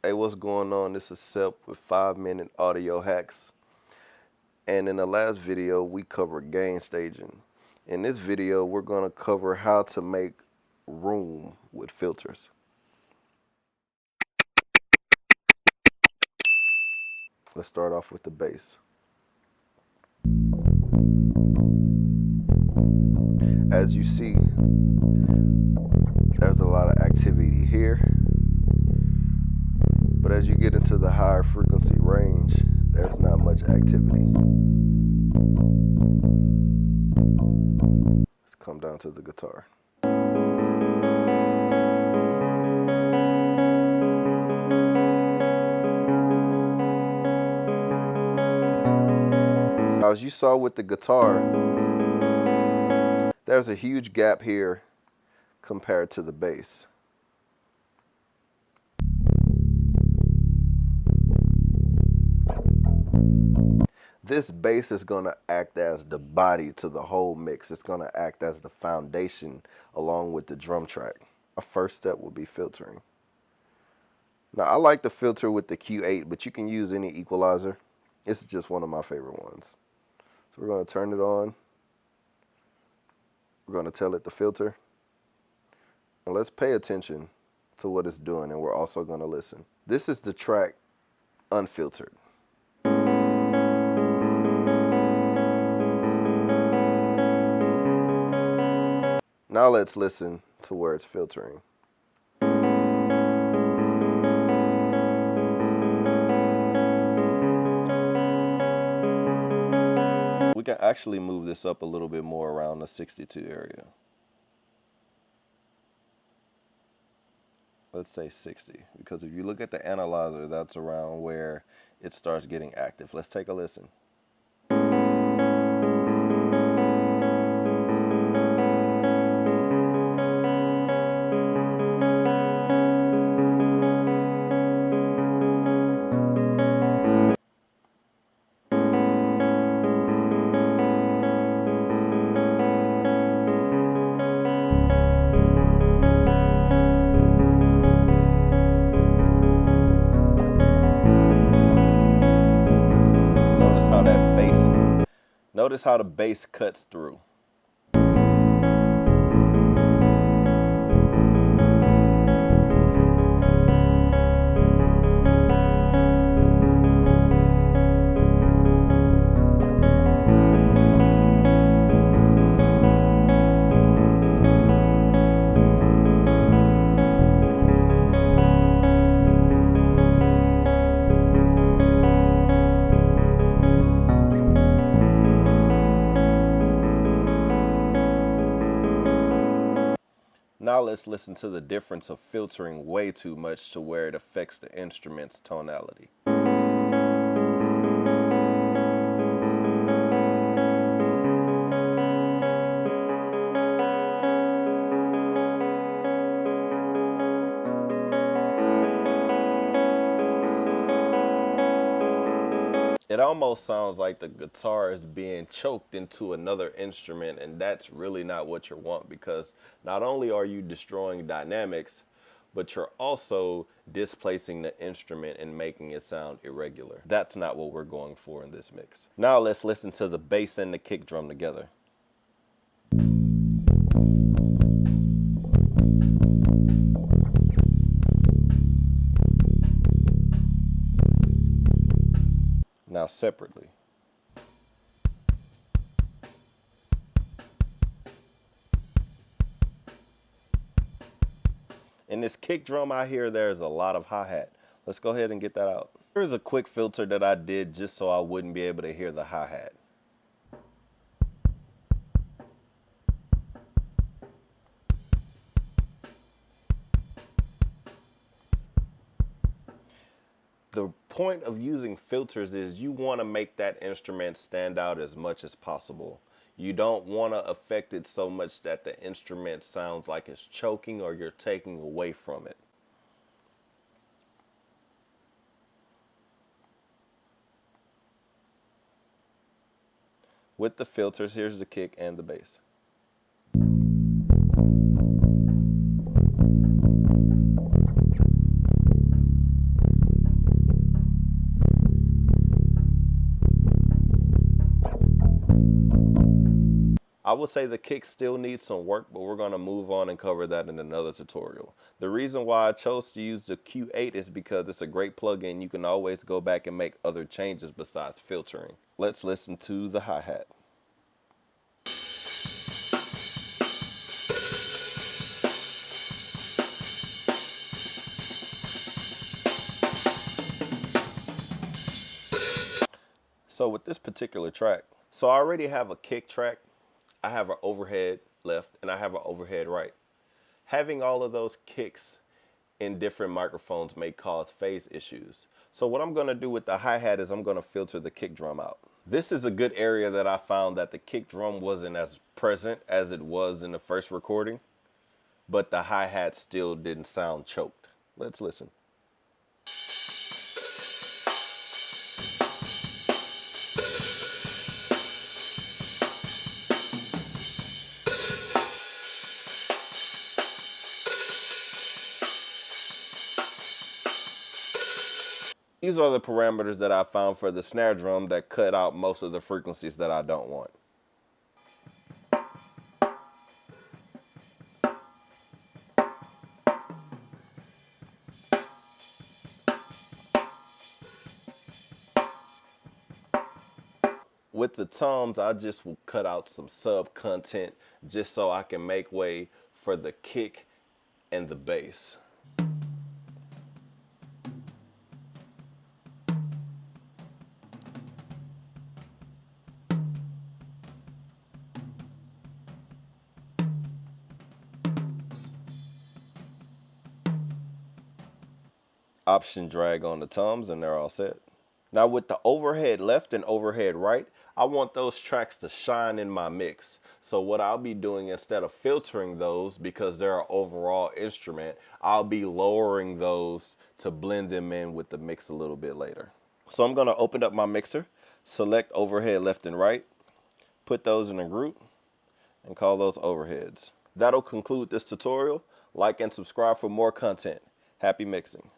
Hey, what's going on? This is Sep with 5-minute audio hacks. And in the last video, we covered gain staging. In this video, we're going to cover how to make room with filters. Let's start off with the bass. As you see, there's a lot of activity here. But as you get into the higher frequency range, there's not much activity. Let's come down to the guitar. Now, as you saw with the guitar, there's a huge gap here compared to the bass. This bass is going to act as the body to the whole mix. It's going to act as the foundation along with the drum track. Our first step will be filtering. Now, I like to filter with the Q8, but you can use any equalizer. This is just one of my favorite ones. So we're going to turn it on. We're going to tell it to filter. And let's pay attention to what it's doing, and we're also going to listen. This is the track unfiltered. Now let's listen to where it's filtering. We can actually move this up a little bit more around the 62 area. Let's say 60, because if you look at the analyzer, that's around where it starts getting active. Let's take a listen. Notice how the bass cuts through. Now let's listen to the difference of filtering way too much to where it affects the instrument's tonality. It almost sounds like the guitar is being choked into another instrument, and that's really not what you want, because not only are you destroying dynamics, but you're also displacing the instrument and making it sound irregular. That's not what we're going for in this mix. Now let's listen to the bass and the kick drum together. Now separately. In this kick drum I hear there's a lot of hi-hat. Let's go ahead and get that out. Here's a quick filter that I did just so I wouldn't be able to hear the hi-hat. The point of using filters is you want to make that instrument stand out as much as possible. You don't want to affect it so much that the instrument sounds like it's choking or you're taking away from it. With the filters, here's the kick and the bass. I would say the kick still needs some work, but we're going to move on and cover that in another tutorial. The reason why I chose to use the Q8 is because it's a great plugin. You can always go back and make other changes besides filtering. Let's listen to the hi-hat. So with this particular track, so I already have a kick track, I have an overhead left, and I have an overhead right. Having all of those kicks in different microphones may cause phase issues. So what I'm gonna do with the hi-hat is I'm gonna filter the kick drum out. This is a good area that I found that the kick drum wasn't as present as it was in the first recording, but the hi-hat still didn't sound choked. Let's listen. These are the parameters that I found for the snare drum that cut out most of the frequencies that I don't want. With the toms, I just will cut out some sub content just so I can make way for the kick and the bass. Option drag on the toms and they're all set. Now with the overhead left and overhead right, I want those tracks to shine in my mix. So what I'll be doing, instead of filtering those because they're an overall instrument, I'll be lowering those to blend them in with the mix a little bit later. So I'm gonna open up my mixer, select overhead left and right, put those in a group, and call those overheads. That'll conclude this tutorial. Like and subscribe for more content. Happy mixing.